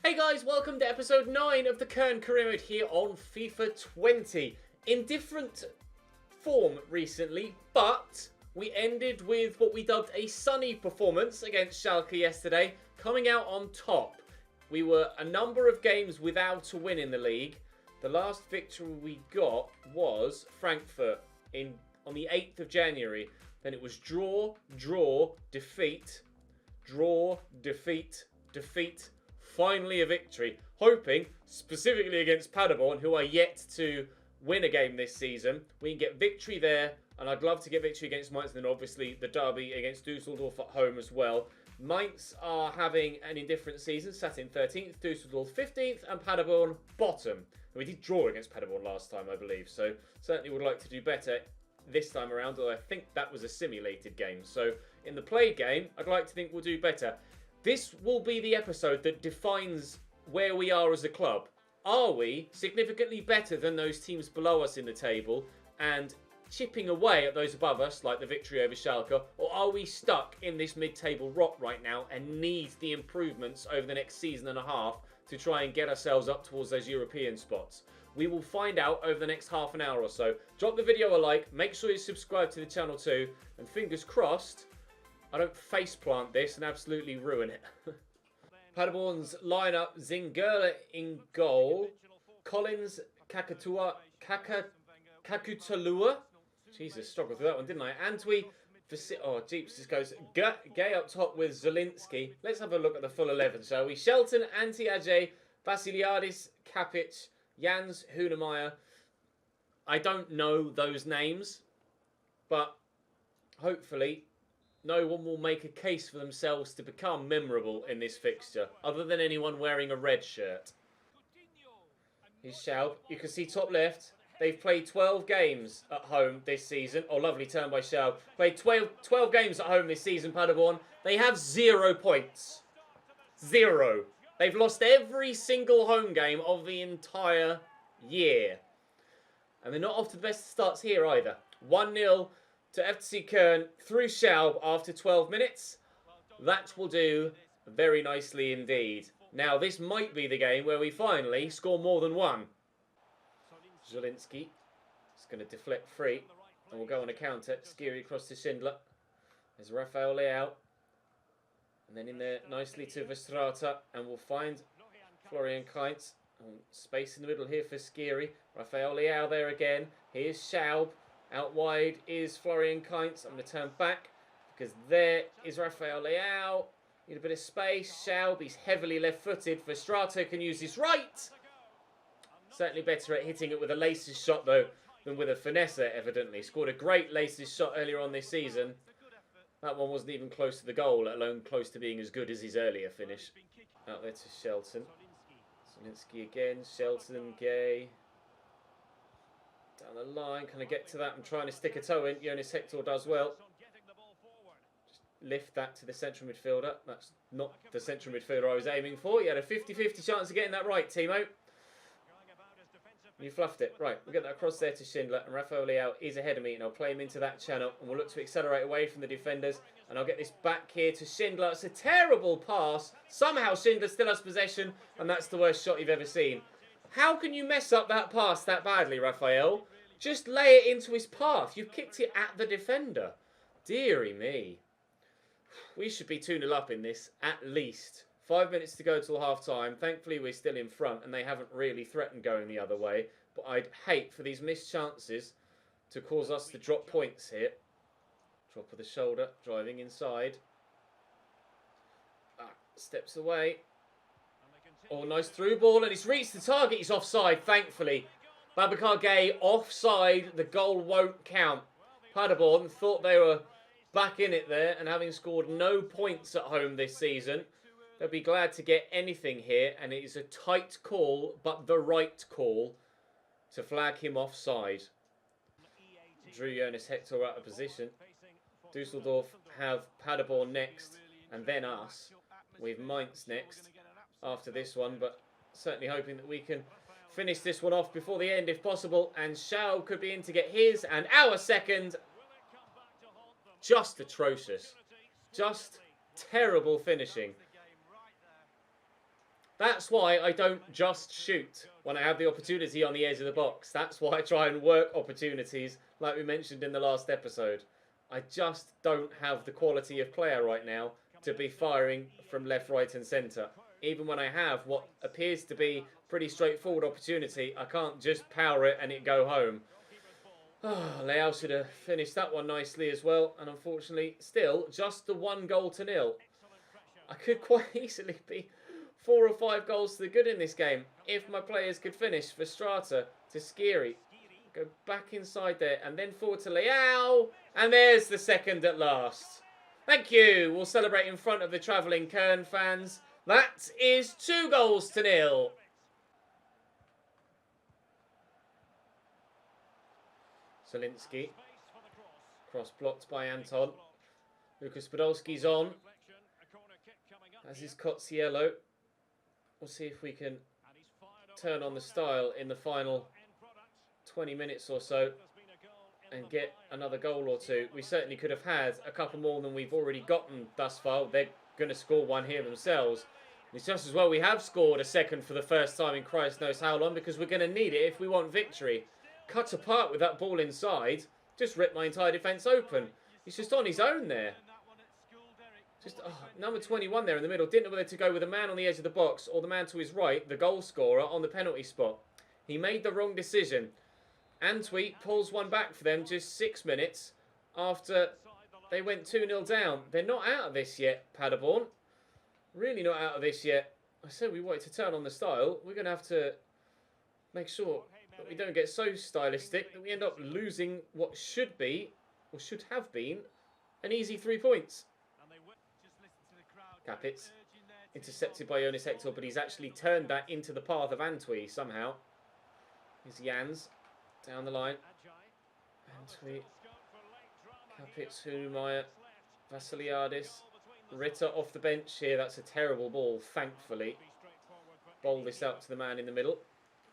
Hey guys, welcome to episode 9 of the Köln career mode here on FIFA 20. In different form recently, but we ended with what we dubbed a sunny performance against Schalke yesterday, coming out on top. We were a number of games without a win in the league. The last victory we got was Frankfurt on the 8th of January. Then it was draw, defeat, defeat, finally a victory. Hoping, specifically against Paderborn, who are yet to win a game this season, we can get victory there. And I'd love to get victory against Mainz, and then obviously the derby against Dusseldorf at home as well. Mainz are having an indifferent season, sat in 13th, Dusseldorf 15th, and Paderborn bottom. And we did draw against Paderborn last time, I believe, so certainly would like to do better this time around, although I think that was a simulated game. So in the played game, I'd like to think we'll do better. This will be the episode that defines where we are as a club. Are we significantly better than those teams below us in the table and chipping away at those above us, like the victory over Schalke, or are we stuck in this mid-table rot right now and need the improvements over the next season and a half to try and get ourselves up towards those European spots? We will find out over the next half an hour or so. Drop the video a like, make sure you subscribe to the channel too, and fingers crossed I don't faceplant this and absolutely ruin it. Paderborn's lineup: Zingerle in goal, Collins, Kakutalua. Jesus, struggled with that one, didn't I? Antwi, oh, Jeeps just goes Gay up top with Zielinski. Let's have a look at the full 11, shall we? Shelton, Anti-Ajay, Vasiliadis, Kapic, Jans, Hunemeyer. I don't know those names, but hopefully no one will make a case for themselves to become memorable in this fixture, other than anyone wearing a red shirt. Here's Schaub. You can see top left. They've played 12 games at home this season. Oh, lovely turn by Schaub. Played 12 games at home this season, Paderborn. They have 0 points. 0. They've lost every single home game of the entire year. And they're not off to the best starts here either. 1-0 to FC Köln through Schaub after 12 minutes. That will do very nicely indeed. Now, this might be the game where we finally score more than one. Zielinski is going to deflect free, and we'll go on a counter. Skiri across to Schindler. There's Rafael Leao. And then in there nicely to Verstraete, and we'll find Florian Kainz. Space in the middle here for Skiri. Rafael Leao there again. Here's Schaub. Out wide is Florian Kainz. I'm going to turn back because there is Rafael Leao. Need a bit of space. Schaub, he's heavily left-footed. Verstraete can use his right. Certainly better at hitting it with a laces shot, though, than with a finesse, evidently. Scored a great laces shot earlier on this season. That one wasn't even close to the goal, let alone close to being as good as his earlier finish. Out there to Shelton. Zielinski again. Shelton, Gay. Down the line, can I get to that? I'm trying to stick a toe in. Jonas Hector does well. Just lift that to the central midfielder. That's not the central midfielder I was aiming for. You had a 50-50 chance of getting that right, Timo. You fluffed it. Right, we'll get that across there to Schindler. And Rafael Leao is ahead of me, and I'll play him into that channel. And we'll look to accelerate away from the defenders. And I'll get this back here to Schindler. It's a terrible pass. Somehow Schindler still has possession, and that's the worst shot you've ever seen. How can you mess up that pass that badly, Rafael? Just lay it into his path. You've kicked it at the defender. Deary me. We should be 2-0 up in this, at least. 5 minutes to go till half-time. Thankfully, we're still in front, and they haven't really threatened going the other way. But I'd hate for these missed chances to cause us to drop points here. Drop of the shoulder, driving inside. Steps away. Oh, nice through ball, and it's reached the target. He's offside, thankfully. Babacar Gay offside. The goal won't count. Paderborn thought they were back in it there, and having scored no points at home this season, they'll be glad to get anything here, and it is a tight call, but the right call, to flag him offside. Drew Jonas Hector out of position. Dusseldorf have Paderborn next, and then us. We've Mainz next after this one, but certainly hoping that we can finish this one off before the end if possible. And Schaub could be in to get his and our second. Just atrocious. Just terrible finishing. That's why I don't just shoot when I have the opportunity on the edge of the box. That's why I try and work opportunities, like we mentioned in the last episode. I just don't have the quality of player right now to be firing from left, right and centre. Even when I have what appears to be pretty straightforward opportunity, I can't just power it and it go home. Leao should have finished that one nicely as well. And unfortunately, still, just the 1-0 I could quite easily be 4 or 5 goals to the good in this game if my players could finish. For Strata to Skiri. Go back inside there and then forward to Leao. And there's the second at last. Thank you. We'll celebrate in front of the travelling Köln fans. That is 2-0. Zielinski. Cross blocked by Anton. Lucas Podolski's on. As is Cozziello. We'll see if we can turn on the style in the final 20 minutes or so and get another goal or two. We certainly could have had a couple more than we've already gotten thus far. They're going to score one here themselves. It's just as well we have scored a second for the first time in Christ knows how long, because we're going to need it if we want victory. Cut apart with that ball inside. Just ripped my entire defence open. He's just on his own there. Just number 21 there in the middle. Didn't know whether to go with the man on the edge of the box or the man to his right, the goal scorer on the penalty spot. He made the wrong decision. Antwi pulls one back for them just 6 minutes after they went 2-0 down. They're not out of this yet, Paderborn. Really not out of this yet. I said we wanted to turn on the style. We're going to have to make sure that we don't get so stylistic that we end up losing what should be, or should have been, an easy 3 points. Capitz, intercepted by Jonas Hector, but he's actually turned that into the path of Antwi somehow. Here's Jans, down the line. Antwi, Capitz, Hunemeyer, Vassiliadis, Ritter off the bench here. That's a terrible ball, thankfully. Bowl this out to the man in the middle.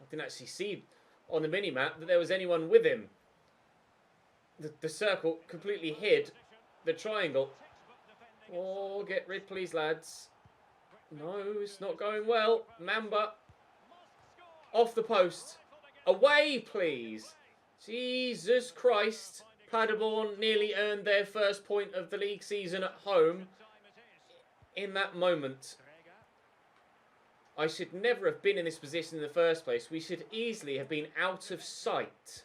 I didn't actually see on the mini-map that there was anyone with him. The circle completely hid the triangle. Oh, get rid, please, lads. No, it's not going well. Mamba. Off the post. Away, please. Jesus Christ. Paderborn nearly earned their first point of the league season at home in that moment. I should never have been in this position in the first place. We should easily have been out of sight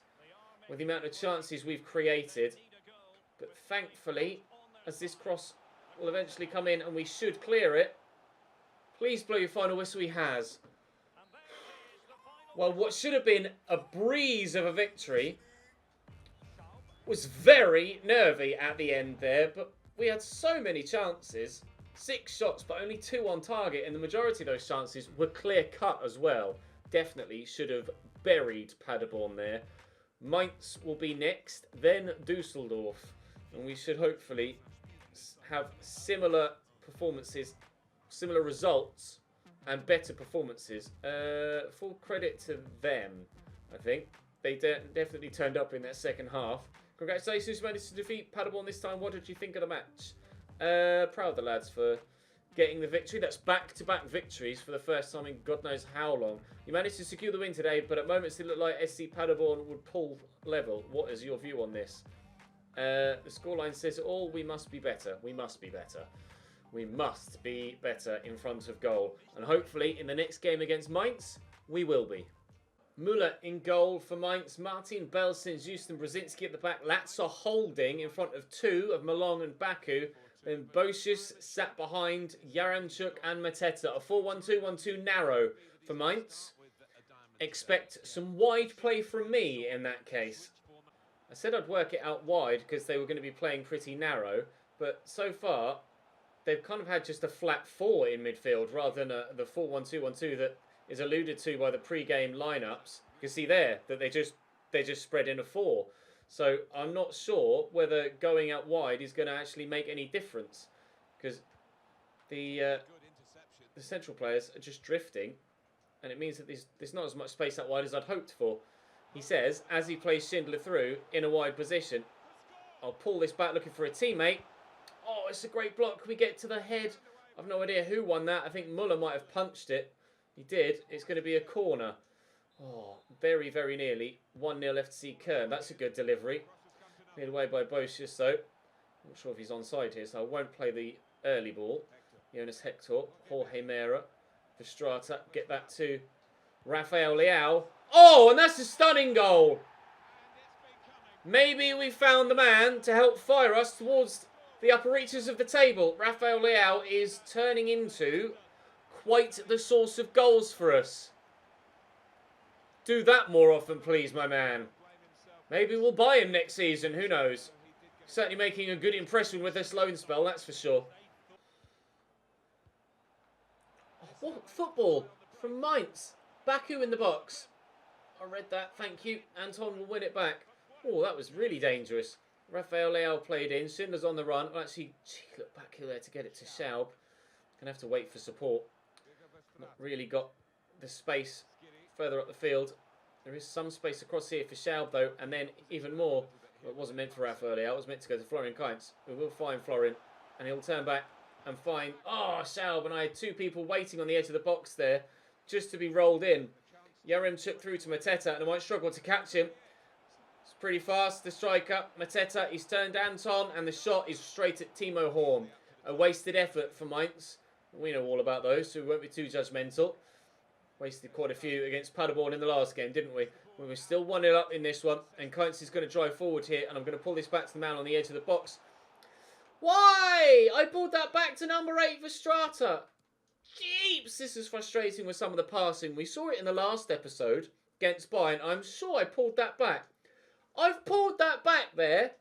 with the amount of chances we've created. But thankfully, as this cross will eventually come in and we should clear it. Please blow your final whistle. He has. Well, what should have been a breeze of a victory was very nervy at the end there, but we had so many chances. 6 shots, but only 2 on target, and the majority of those chances were clear-cut as well. Definitely should have buried Paderborn there. Mainz will be next, then Dusseldorf, and we should hopefully have similar performances, similar results, and better performances. Full credit to them, I think. They definitely turned up in that second half. Congratulations, you managed to defeat Paderborn this time. What did you think of the match? Proud of the lads for getting the victory. That's back-to-back victories for the first time in God knows how long. You managed to secure the win today, but at moments it looked like SC Paderborn would pull level. What is your view on this? The scoreline says it all. We must be better. We must be better. We must be better in front of goal. And hopefully in the next game against Mainz, we will be. Müller in goal for Mainz. Martin Belsin, Houston Brzezinski at the back. Latza holding in front of 2 of Malong and Baku. Then Bocius sat behind Yaramchuk and Mateta. A 4-1-2-1-2 narrow for Mainz. Expect some wide play from me in that case. I said I'd work it out wide because they were going to be playing pretty narrow. But so far, they've kind of had just a flat 4 in midfield rather than the 4-1-2-1-2 that is alluded to by the pre-game lineups. You can see there that they just spread in a 4. So I'm not sure whether going out wide is going to actually make any difference, because the central players are just drifting, and it means that there's not as much space out wide as I'd hoped for. He says as he plays Schindler through in a wide position. I'll pull this back looking for a teammate. Oh, it's a great block. Can we get to the head? I've no idea who won that. I think Müller might have punched it. He did. It's going to be a corner. Oh, very, very nearly. 1-0 FC Köln. That's a good delivery. Cleared away by Bocius, though. Not sure if he's onside here, so I won't play the early ball. Jonas Hector, Jorge Mera, Verstrata. Get that to Rafael Leao. Oh, and that's a stunning goal. Maybe we found the man to help fire us towards the upper reaches of the table. Rafael Leao is turning into quite the source of goals for us. Do that more often, please, my man. Maybe we'll buy him next season. Who knows? Certainly making a good impression with this loan spell, that's for sure. Oh, what football from Mainz. Baku in the box. I read that. Thank you. Anton will win it back. Oh, that was really dangerous. Rafael Leao played in. Schindler's on the run. Well, actually, look back there to get it to Schaub. Gonna have to wait for support. Not really got the space further up the field. There is some space across here for Schaub, though, and then even more. Well, it wasn't meant for Rafael Leao. It was meant to go to Florian Kainz. We will find Florian, and he'll turn back and find... Oh, Schaub, and I had two people waiting on the edge of the box there just to be rolled in. Yaremchuk through to Mateta, and I might struggle to catch him. It's pretty fast, the striker. Mateta, he's turned Anton, and the shot is straight at Timo Horn. A wasted effort for Mainz. We know all about those, so we won't be too judgmental. Wasted quite a few against Paderborn in the last game, didn't we? We were still 1-0 up in this one, and Kainz is going to drive forward here, and I'm going to pull this back to the man on the edge of the box. Why? I pulled that back to number 8 for Strata. Jeeps, this is frustrating with some of the passing. We saw it in the last episode against Bayern. I'm sure I pulled that back. I've pulled that back there,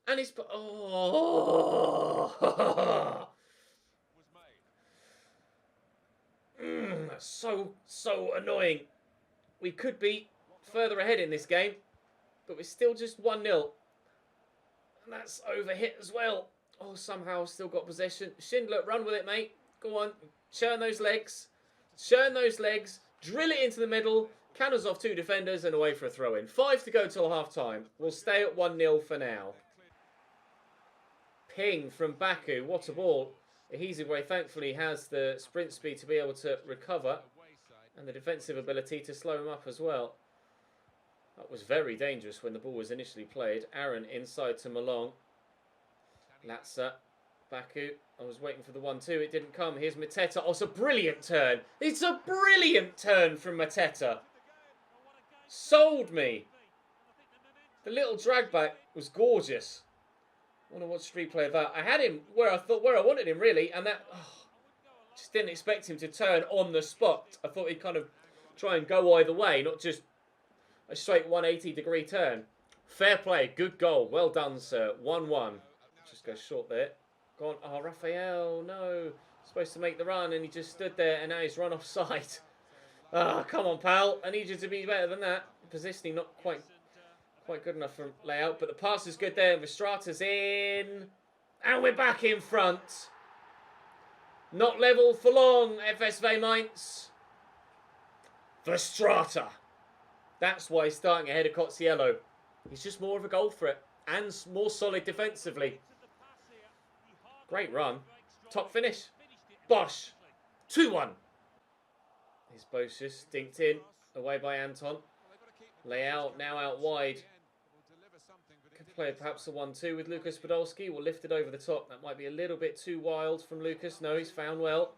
and it's... Oh! That's so annoying. We could be further ahead in this game, but we're still just 1-0. And that's overhit as well. Oh, somehow still got possession. Schindler, run with it, mate. Go on. Churn those legs. Churn those legs. Drill it into the middle. Counters off 2 defenders and away for a throw-in. 5 to go till half-time. We'll stay at 1-0 for now. Ping from Baku. What a ball. Ehizibwe thankfully has the sprint speed to be able to recover and the defensive ability to slow him up as well. That was very dangerous when the ball was initially played. Aaron inside to Malong. Latza. Baku. I was waiting for the 1-2. It didn't come. Here's Mateta. Oh, it's a brilliant turn. It's a brilliant turn from Mateta. Sold me. The little drag back was gorgeous. I want to watch replay of that. I had him where I wanted him, really, and that... Oh, just didn't expect him to turn on the spot. I thought he'd kind of try and go either way, not just a straight 180-degree turn. Fair play. Good goal. Well done, sir. 1-1. Just go short there. Go on. Oh, Rafael, no. Supposed to make the run, and he just stood there, and now he's run offside. Ah, oh, come on, pal. I need you to be better than that. Positioning not quite good enough from layout, but the pass is good there. Verstrata's in. And we're back in front. Not level for long, FSV Mainz. Verstrata. That's why he's starting ahead of Cozziello. He's just more of a goal threat and more solid defensively. Great run. Top finish. Bosh. 2-1. Here's Bocius. Dinked in. Away by Anton. Layout now out wide. Could play perhaps a 1-2 with Lucas Podolski. We'll lift it over the top. That might be a little bit too wild from Lucas. No, he's found well.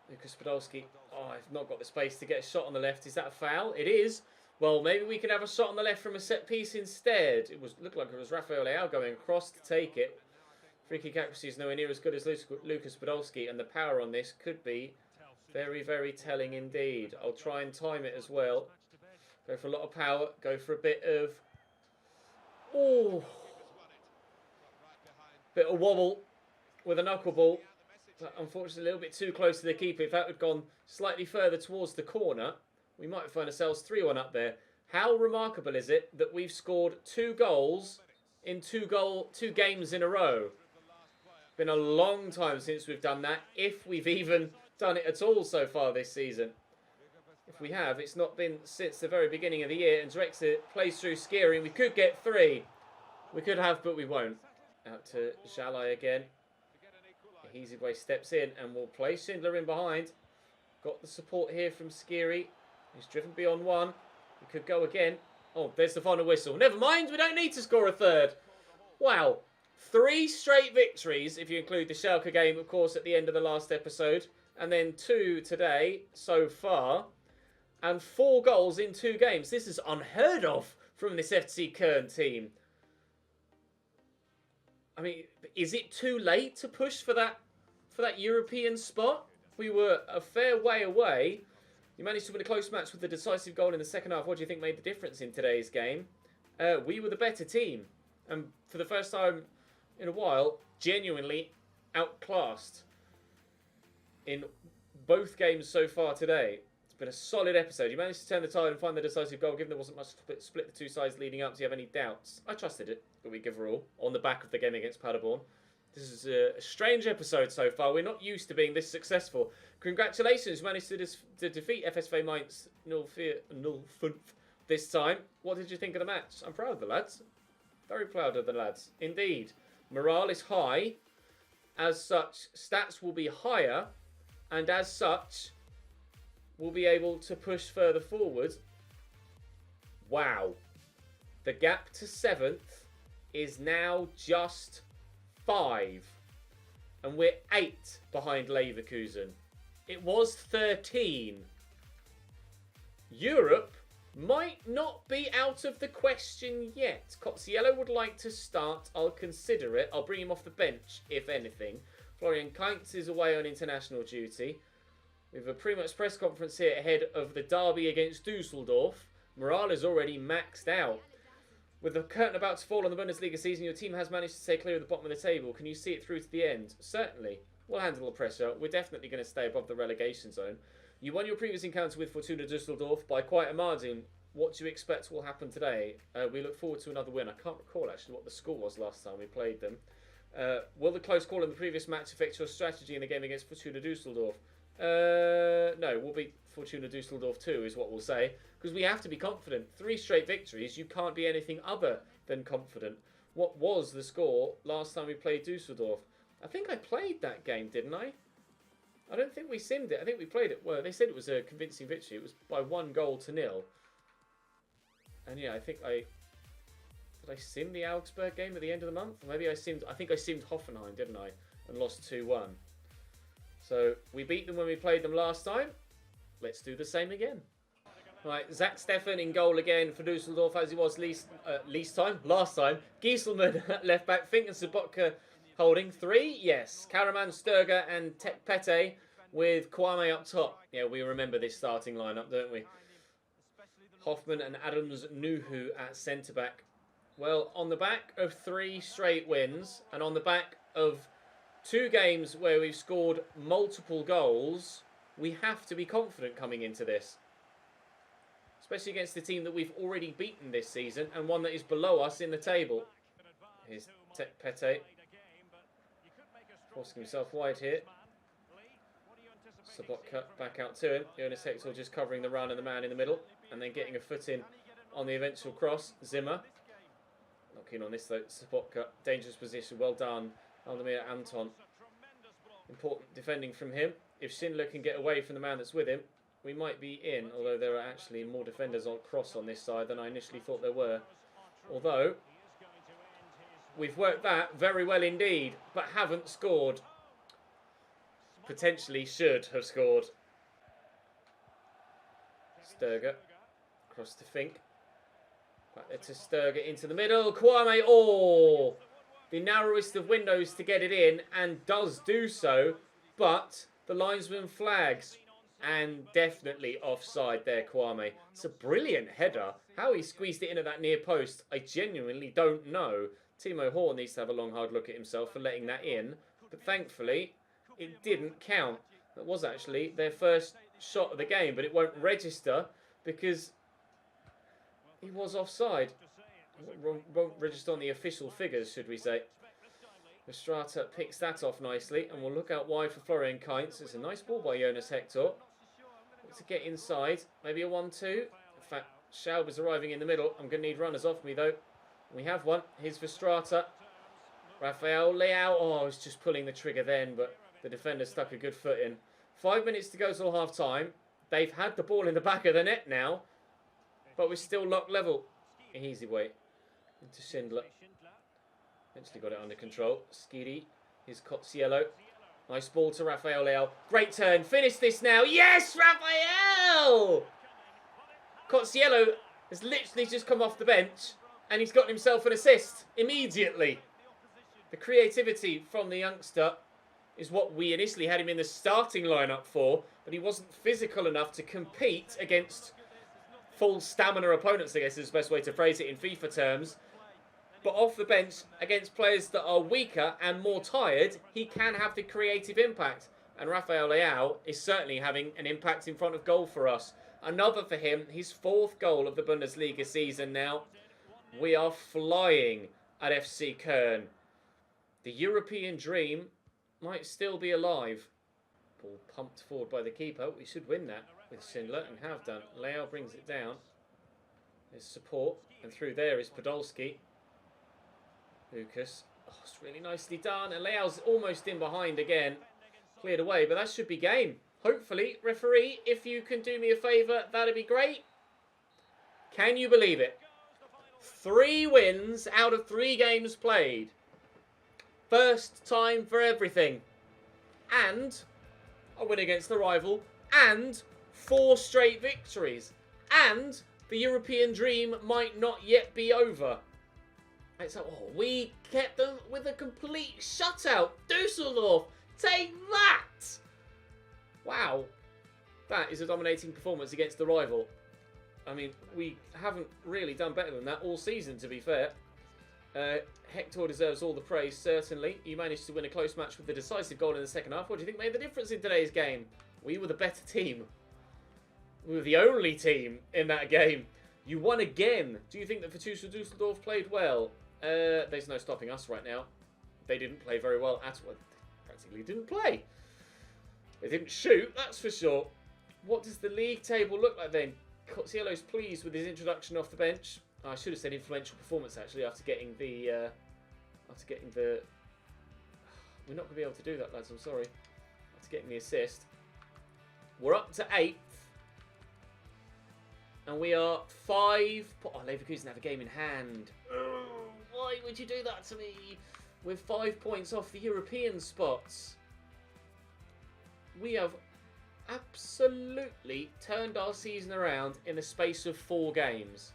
Lucas Podolski. Oh, I've not got the space to get a shot on the left. Is that a foul? It is. Well, maybe we could have a shot on the left from a set piece instead. It looked like it was Rafael Leao going across to take it. Free kick accuracy is nowhere near as good as Lucas Podolski, and the power on this could be very, very telling indeed. I'll try and time it as well. Go for a lot of power. Go for a bit of... Oh! Bit of wobble with a knuckleball. But unfortunately, a little bit too close to the keeper. If that had gone slightly further towards the corner, we might find ourselves 3-1 up there. How remarkable is it that we've scored 2 goals in 2 games in a row? Been a long time since we've done that, if we've even done it at all so far this season. If we have, it's not been since the very beginning of the year. And Drexler plays through Skiri, and we could get 3. We could have, but we won't. Out to Jalai again. Ehizibwe steps in and will play Schindler in behind. Got the support here from Skiri. He's driven beyond one. We could go again. Oh, there's the final whistle. Never mind, we don't need to score a third. Wow. 3 straight victories, if you include the Schalke game, of course, at the end of the last episode. And then 2 today so far. And 4 goals in 2 games. This is unheard of from this FC Köln team. I mean, is it too late to push for that European spot? We were a fair way away. You managed to win a close match with the decisive goal in the second half. What do you think made the difference in today's game? We were the better team. And for the first time in a while, genuinely outclassed in both games so far today. It's been a solid episode. You managed to turn the tide and find the decisive goal, given there wasn't much split the two sides leading up. Do you have any doubts? I trusted it, the week overall, on the back of the game against Paderborn. This is a strange episode so far. We're not used to being this successful. Congratulations, you managed to defeat FSV Mainz 0-5 this time. What did you think of the match? I'm proud of the lads. Very proud of the lads. Indeed. Morale is high. As such, stats will be higher. And as such, we'll be able to push further forward. Wow. The gap to 7th is now just 5. And we're 8 behind Leverkusen. It was 13. Europe might not be out of the question yet. Cozziello would like to start. I'll consider it. I'll bring him off the bench, if anything. Florian Kainz is away on international duty. We have a pre-match press conference here ahead of the derby against Dusseldorf. Morale is already maxed out. With the curtain about to fall on the Bundesliga season, your team has managed to stay clear of the bottom of the table. Can you see it through to the end? Certainly. We'll handle the pressure. We're definitely going to stay above the relegation zone. You won your previous encounter with Fortuna Dusseldorf by quite a margin. What do you expect will happen today? We look forward to another win. I can't recall actually what the score was last time we played them. Will the close call in the previous match affect your strategy in the game against Fortuna Dusseldorf? No, we'll beat Fortuna Dusseldorf too, is what we'll say. Because we have to be confident. 3 straight victories, you can't be anything other than confident. What was the score last time we played Dusseldorf? I think I played that game, didn't I? I don't think we simmed it. I think we played it. Well, they said it was a convincing victory. It was by 1-0. And yeah, I think I... Did I sim the Augsburg game at the end of the month? Or maybe I simmed... I think I simmed Hoffenheim, didn't I? And lost 2-1. So, we beat them when we played them last time. Let's do the same again. Right, Zach Steffen in goal again for Dusseldorf as he was last time. Gieselman at left back. Fink and Sobotka holding 3. Yes, Karaman, Sturger and Pete with Kwame up top. Yeah, we remember this starting lineup, don't we? Hoffman and Adams Nuhu at centre back. Well, on the back of 3 straight wins and on the back of 2 games where we've scored multiple goals, we have to be confident coming into this. Especially against the team that we've already beaten this season and one that is below us in the table. Here's Pete. Forcing himself wide here. Sobotka back out to him. Jonas Hector just covering the run and the man in the middle. And then getting a foot in on the eventual cross. Zimmer. Not keen on this though. Sobotka. Dangerous position. Well done. Aldemir Anton. Important defending from him. If Schindler can get away from the man that's with him, we might be in, although there are actually more defenders on cross on this side than I initially thought there were. Although, we've worked that very well indeed, but haven't scored. Potentially should have scored. Sturger, across to Fink. Back there to Sturger, into the middle. Kwame, oh! The narrowest of windows to get it in, and does do so, but the linesman flags. And definitely offside there, Kwame. It's a brilliant header. How he squeezed it in at that near post, I genuinely don't know. Timo Horn needs to have a long, hard look at himself for letting that in. But thankfully, it didn't count. That was actually their first shot of the game, but it won't register because he was offside. Won't register on the official figures, should we say. Estrata picks that off nicely, and we'll look out wide for Florian Kainz. It's a nice ball by Jonas Hector. To get inside, maybe a 1-2. In fact, Schaub is arriving in the middle. I'm going to need runners off me though. We have one. Here's Verstrata. Rafael Leao. Oh, I was just pulling the trigger then, but the defender stuck a good foot in. 5 minutes to go till half time. They've had the ball in the back of the net now, but we're still locked level. Easy way into Schindler. Eventually got it under control. Skiri. Here's Cozziello. Nice ball to Rafael Leao. Great turn. Finish this now. Yes, Rafael! Cozziello has literally just come off the bench and he's got himself an assist immediately. The creativity from the youngster is what we initially had him in the starting lineup for, but he wasn't physical enough to compete against full stamina opponents, I guess is the best way to phrase it in FIFA terms. But off the bench, against players that are weaker and more tired, he can have the creative impact. And Rafael Leao is certainly having an impact in front of goal for us. Another for him, his 4th goal of the Bundesliga season now. We are flying at FC Köln. The European dream might still be alive. Ball pumped forward by the keeper. We should win that with Schindler and have done. Leao brings it down. There's support. And through there is Podolski. Lucas. Oh, it's really nicely done. And Leao's almost in behind again. Cleared away, but that should be game. Hopefully, referee, if you can do me a favour, that'd be great. Can you believe it? 3 wins out of 3 games played. First time for everything. And a win against the rival. And 4 straight victories. And the European dream might not yet be over. So, we kept them with a complete shutout. Dusseldorf, take that! Wow. That is a dominating performance against the rival. I mean, we haven't really done better than that all season, to be fair. Hector deserves all the praise, certainly. You managed to win a close match with the decisive goal in the second half. What do you think made the difference in today's game? We were the better team. We were the only team in that game. You won again. Do you think that Fortuna Dusseldorf played well? There's no stopping us right now. They didn't play very well at all. They practically didn't play. They didn't shoot, that's for sure. What does the league table look like then? Cozziello's pleased with his introduction off the bench. I should have said influential performance actually after getting the. We're not going to be able to do that, lads. I'm sorry. After getting the assist, we're up to 8th, and we are 5. Oh, Leverkusen have a game in hand. Why would you do that to me? We're 5 points off the European spots. We have absolutely turned our season around in the space of 4 games.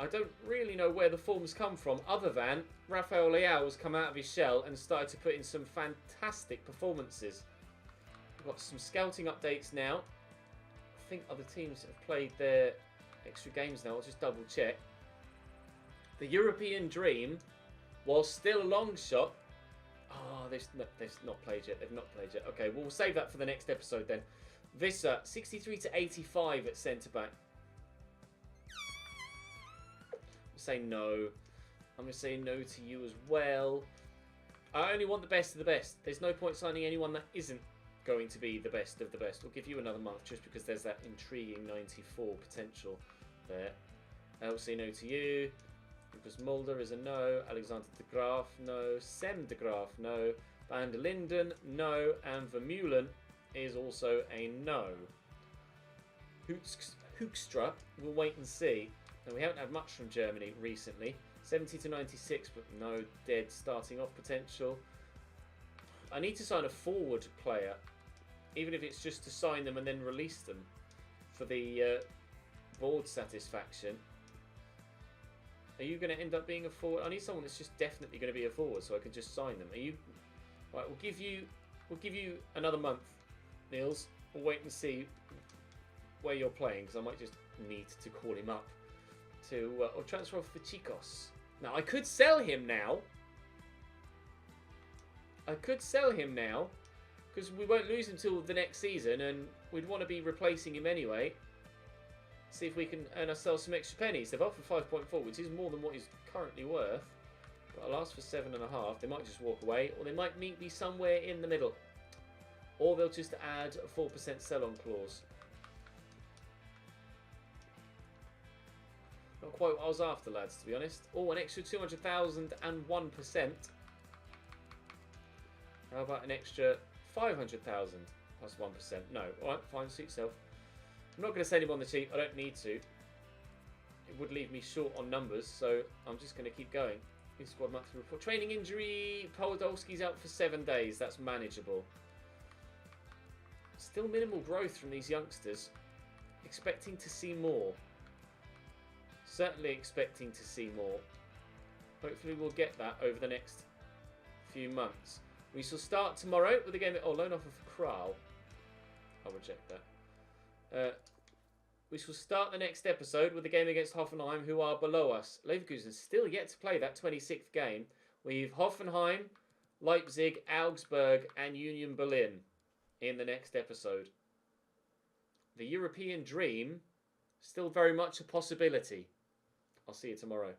I don't really know where the form's come from, other than Rafael Leao has come out of his shell and started to put in some fantastic performances. We've got some scouting updates now. I think other teams have played their extra games now. I'll just double check. The European dream, while still a long shot. Oh, they've not played yet. They've not played yet. Okay, well, we'll save that for the next episode then. Visser, 63 to 85 at centre back. Say no. I'm going to say no to you as well. I only want the best of the best. There's no point signing anyone that isn't going to be the best of the best. We'll give you another month just because there's that intriguing 94 potential there. I'll say no to you. Lucas Mulder is a no. Alexander de Graaf, no. Sem de Graaf, no. Van der Linden, no. And Vermeulen is also a no. Hoekstra, we'll wait and see. Now, we haven't had much from Germany recently. 70 to 96, but no dead starting off potential. I need to sign a forward player, even if it's just to sign them and then release them for the board satisfaction. Are you going to end up being a forward? I need someone that's just definitely going to be a forward, so I can just sign them. Are you? Right, we'll give you another month, Niels. We'll wait and see where you're playing, because I might just need to call him up to or transfer off for Chicos. Now I could sell him now. Because we won't lose him till the next season, and we'd want to be replacing him anyway. See if we can earn ourselves some extra pennies. They've offered 5.4, which is more than what he's currently worth. But I'll ask for 7.5. They might just walk away, or they might meet me somewhere in the middle. Or they'll just add a 4% sell-on clause. Not quite what I was after, lads, to be honest. Oh, an extra 200,000 and 1%. How about an extra 500,000 plus 1%? No. Alright, fine, suit yourself. I'm not going to send him on the cheap. I don't need to. It would leave me short on numbers, so I'm just going to keep going. New squad monthly report. Training injury. Podolski's out for 7 days. That's manageable. Still minimal growth from these youngsters. Expecting to see more. Certainly expecting to see more. Hopefully we'll get that over the next few months. We shall start tomorrow with a game... Oh, loan offer for Kral. I'll reject that. We shall start the next episode with a game against Hoffenheim, who are below us. Leverkusen still yet to play that 26th game. We've Hoffenheim, Leipzig, Augsburg, and Union Berlin in the next episode. The European dream, still very much a possibility. I'll see you tomorrow.